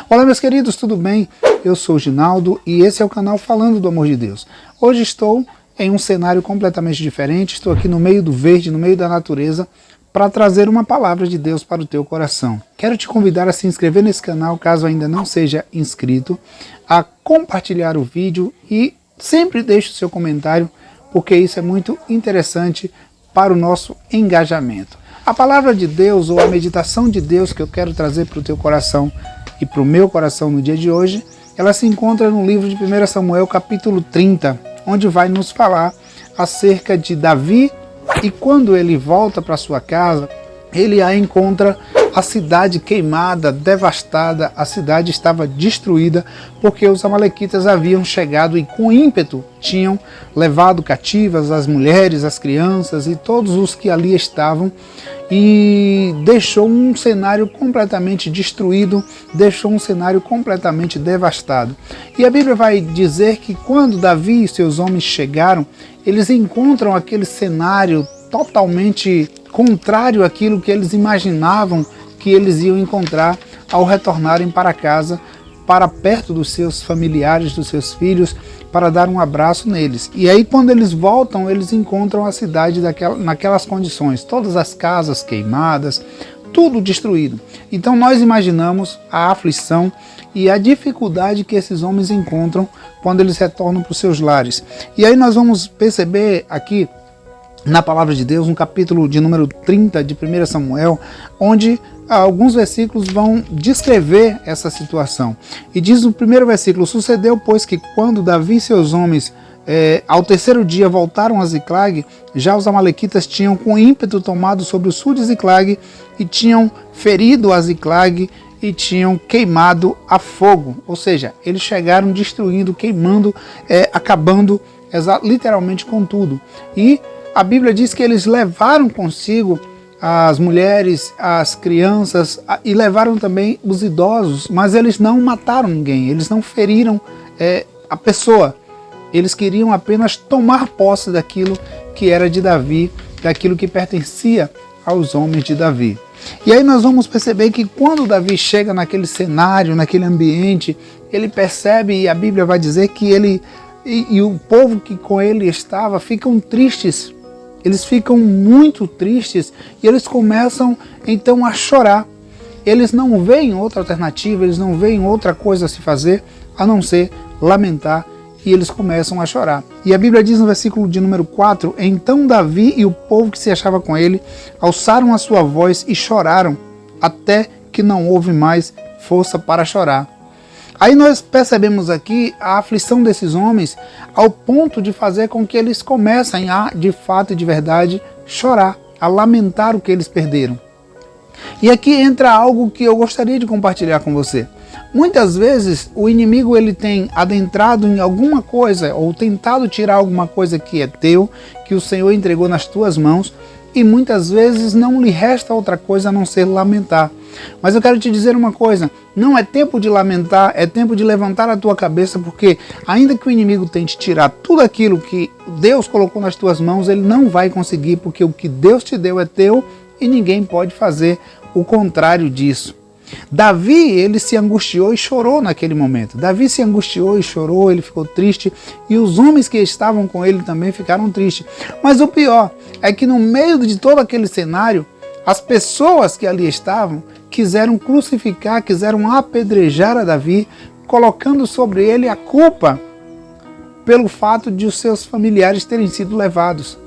Olá meus queridos, tudo bem? Eu sou o Ginaldo e esse é o canal Falando do Amor de Deus. Hoje estou em um cenário completamente diferente, estou aqui no meio do verde, no meio da natureza, para trazer uma palavra de Deus para o teu coração. Quero te convidar a se inscrever nesse canal, caso ainda não seja inscrito, a compartilhar o vídeo e sempre deixe o seu comentário, porque isso é muito interessante para o nosso engajamento. A palavra de Deus ou a meditação de Deus que eu quero trazer para o teu coração e para o meu coração no dia de hoje, ela se encontra no livro de 1 Samuel capítulo 30, onde vai nos falar acerca de Davi e quando ele volta para sua casa, ele a encontra a cidade queimada, devastada, a cidade estava destruída porque os amalequitas haviam chegado e com ímpeto tinham levado cativas as mulheres, as crianças e todos os que ali estavam e deixou um cenário completamente destruído, deixou um cenário completamente devastado. E a Bíblia vai dizer que quando Davi e seus homens chegaram, eles encontram aquele cenário totalmente contrário àquilo que eles imaginavam que eles iam encontrar ao retornarem para casa, para perto dos seus familiares, dos seus filhos, para dar um abraço neles. E aí quando eles voltam, eles encontram a cidade naquelas condições, todas as casas queimadas, tudo destruído. Então nós imaginamos a aflição e a dificuldade que esses homens encontram quando eles retornam para os seus lares. E aí nós vamos perceber aqui, na palavra de Deus, no capítulo de número 30 de 1 Samuel, onde alguns versículos vão descrever essa situação. E diz no primeiro versículo: sucedeu, pois, que quando Davi e seus homens, ao terceiro dia, voltaram a Ziclag, já os amalequitas tinham com ímpeto tomado sobre o sul de Ziclag e tinham ferido a Ziclag e tinham queimado a fogo. Ou seja, eles chegaram destruindo, queimando, acabando literalmente com tudo. E a Bíblia diz que eles levaram consigo as mulheres, as crianças e levaram também os idosos, mas eles não mataram ninguém, eles não feriram a pessoa. Eles queriam apenas tomar posse daquilo que era de Davi, daquilo que pertencia aos homens de Davi. E aí nós vamos perceber que quando Davi chega naquele cenário, naquele ambiente, ele percebe, e a Bíblia vai dizer que ele e o povo que com ele estava ficam tristes. Eles ficam muito tristes e eles começam então a chorar. Eles não veem outra alternativa, eles não veem outra coisa a se fazer a não ser lamentar, e eles começam a chorar. E a Bíblia diz no versículo de número 4: então Davi e o povo que se achava com ele alçaram a sua voz e choraram, até que não houve mais força para chorar. Aí nós percebemos aqui a aflição desses homens ao ponto de fazer com que eles comecem a, de fato e de verdade, chorar, a lamentar o que eles perderam. E aqui entra algo que eu gostaria de compartilhar com você. Muitas vezes o inimigo ele tem adentrado em alguma coisa ou tentado tirar alguma coisa que é teu, que o Senhor entregou nas tuas mãos, e muitas vezes não lhe resta outra coisa a não ser lamentar. Mas eu quero te dizer uma coisa: não é tempo de lamentar, é tempo de levantar a tua cabeça, porque ainda que o inimigo tente tirar tudo aquilo que Deus colocou nas tuas mãos, ele não vai conseguir, porque o que Deus te deu é teu e ninguém pode fazer o contrário disso. Davi, ele se angustiou e chorou naquele momento. Davi se angustiou e chorou, ele ficou triste, e os homens que estavam com ele também ficaram tristes. Mas o pior é que no meio de todo aquele cenário, as pessoas que ali estavam quiseram crucificar, quiseram apedrejar a Davi, colocando sobre ele a culpa pelo fato de os seus familiares terem sido levados.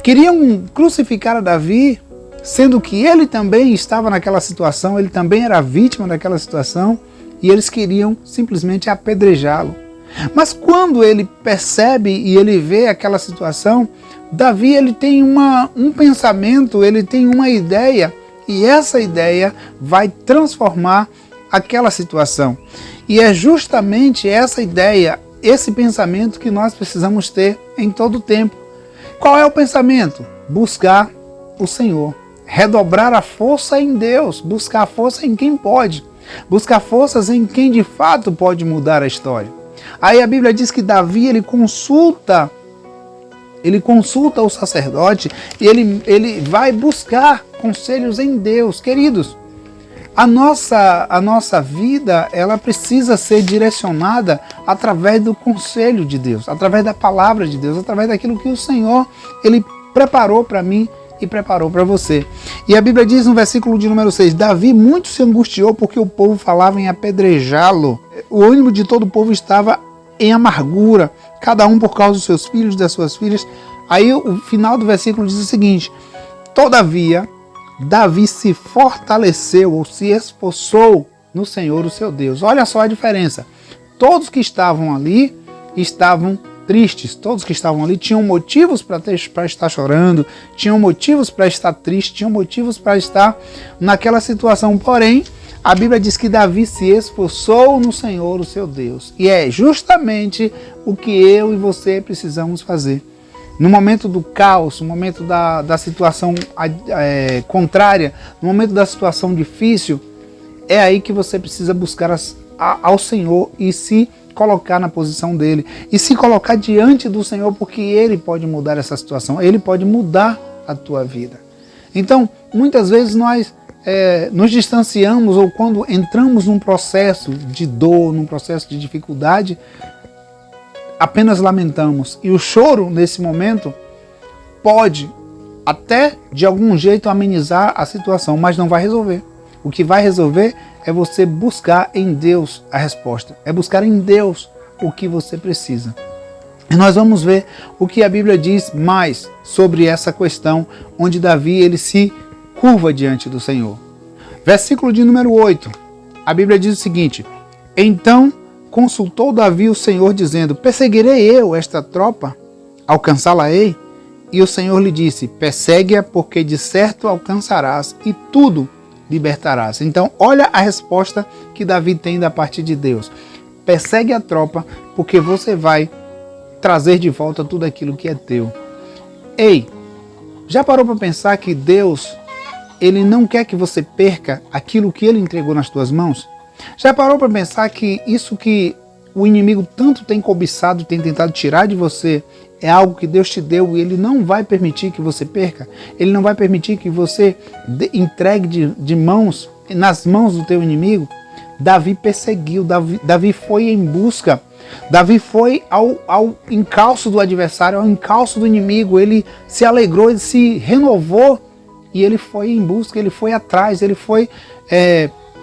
Queriam crucificar a Davi, sendo que ele também estava naquela situação, ele também era vítima daquela situação, e eles queriam simplesmente apedrejá-lo. Mas quando ele percebe e ele vê aquela situação, Davi ele tem um pensamento, ele tem uma ideia, e essa ideia vai transformar aquela situação. E é justamente essa ideia, esse pensamento que nós precisamos ter em todo o tempo. Qual é o pensamento? Buscar o Senhor. Redobrar a força em Deus, buscar força em quem pode, buscar forças em quem de fato pode mudar a história. Aí a Bíblia diz que Davi ele consulta o sacerdote e ele vai buscar conselhos em Deus. Queridos, A nossa vida, ela precisa ser direcionada através do conselho de Deus, através da palavra de Deus, através daquilo que o Senhor, Ele preparou para mim e preparou para você. E a Bíblia diz no versículo de número 6, Davi muito se angustiou porque o povo falava em apedrejá-lo. O ânimo de todo o povo estava em amargura, cada um por causa dos seus filhos e das suas filhas. Aí o final do versículo diz o seguinte, todavia, Davi se fortaleceu ou se esforçou no Senhor, o seu Deus. Olha só a diferença. Todos que estavam ali estavam tristes. Todos que estavam ali tinham motivos para estar chorando, tinham motivos para estar triste, tinham motivos para estar naquela situação. Porém, a Bíblia diz que Davi se esforçou no Senhor, o seu Deus. E é justamente o que eu e você precisamos fazer. No momento do caos, no momento da situação contrária, no momento da situação difícil, é aí que você precisa buscar ao Senhor e se colocar na posição dele. E se colocar diante do Senhor, porque Ele pode mudar essa situação, Ele pode mudar a tua vida. Então, muitas vezes nós nos distanciamos ou quando entramos num processo de dor, num processo de dificuldade, apenas lamentamos. E o choro, nesse momento, pode até de algum jeito amenizar a situação, mas não vai resolver. O que vai resolver é você buscar em Deus a resposta. É buscar em Deus o que você precisa. E nós vamos ver o que a Bíblia diz mais sobre essa questão, onde Davi ele se curva diante do Senhor. Versículo de número 8. A Bíblia diz o seguinte, então consultou Davi o Senhor, dizendo, perseguirei eu esta tropa? Alcançá-la-ei? E o Senhor lhe disse, persegue-a, porque de certo alcançarás, e tudo libertarás. Então, olha a resposta que Davi tem da parte de Deus. Persegue a tropa, porque você vai trazer de volta tudo aquilo que é teu. Ei, já parou para pensar que Deus, Ele não quer que você perca aquilo que Ele entregou nas tuas mãos? Já parou para pensar que isso que o inimigo tanto tem cobiçado, tem tentado tirar de você, é algo que Deus te deu e Ele não vai permitir que você perca? Ele não vai permitir que você entregue nas mãos do teu inimigo? Davi perseguiu, Davi foi em busca, Davi foi ao encalço do adversário, ao encalço do inimigo, ele se alegrou, ele se renovou e ele foi em busca, ele foi atrás, ele foi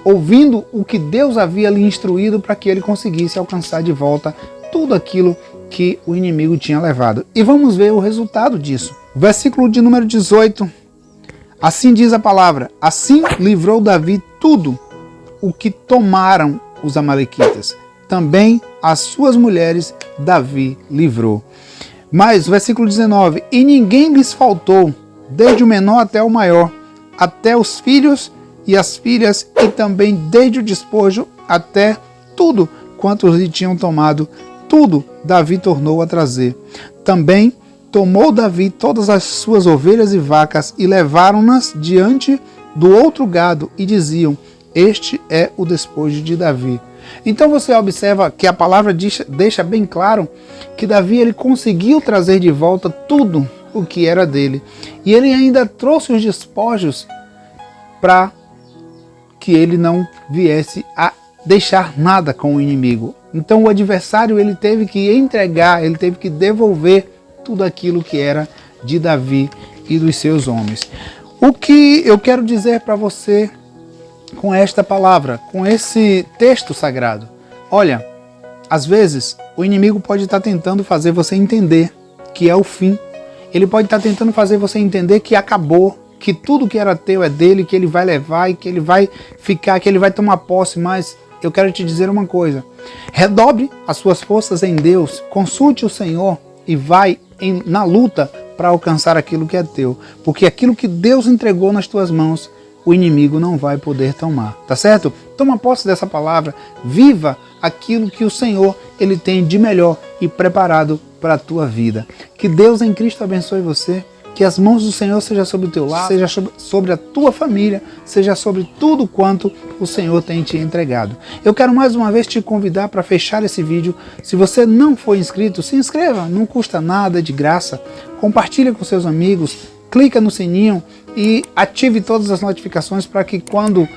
ouvindo o que Deus havia lhe instruído para que ele conseguisse alcançar de volta tudo aquilo que o inimigo tinha levado. E vamos ver o resultado disso. Versículo de número 18. Assim diz a palavra, assim livrou Davi tudo o que tomaram os amalequitas. Também as suas mulheres Davi livrou. Mas, versículo 19, e ninguém lhes faltou, desde o menor até o maior, até os filhos e as filhas, e também desde o despojo até tudo quanto lhe tinham tomado, tudo Davi tornou a trazer. Também tomou Davi todas as suas ovelhas e vacas e levaram-nas diante do outro gado e diziam, este é o despojo de Davi. Então você observa que a palavra deixa bem claro que Davi ele conseguiu trazer de volta tudo o que era dele. E ele ainda trouxe os despojos para que ele não viesse a deixar nada com o inimigo. Então o adversário ele teve que entregar, ele teve que devolver tudo aquilo que era de Davi e dos seus homens. O que eu quero dizer para você com esta palavra, com esse texto sagrado? Olha, às vezes o inimigo pode estar tentando fazer você entender que é o fim. Ele pode estar tentando fazer você entender que acabou, que tudo que era teu é dele, que ele vai levar e que ele vai ficar, que ele vai tomar posse. Mas eu quero te dizer uma coisa, redobre as suas forças em Deus, consulte o Senhor e vai na luta para alcançar aquilo que é teu, porque aquilo que Deus entregou nas tuas mãos, o inimigo não vai poder tomar, tá certo? Toma posse dessa palavra, viva aquilo que o Senhor ele tem de melhor e preparado para a tua vida. Que Deus em Cristo abençoe você, que as mãos do Senhor sejam sobre o teu lar, seja sobre a tua família, seja sobre tudo quanto o Senhor tem te entregado. Eu quero mais uma vez te convidar para fechar esse vídeo. Se você não for inscrito, se inscreva, não custa nada, é de graça. Compartilhe com seus amigos, clica no sininho e ative todas as notificações para que quando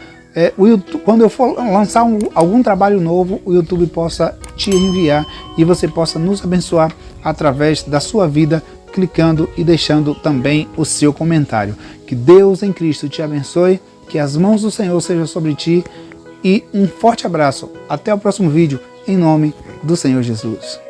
quando eu for lançar algum trabalho novo, o YouTube possa te enviar e você possa nos abençoar através da sua vida, clicando e deixando também o seu comentário. Que Deus em Cristo te abençoe, que as mãos do Senhor sejam sobre ti e um forte abraço. Até o próximo vídeo, em nome do Senhor Jesus.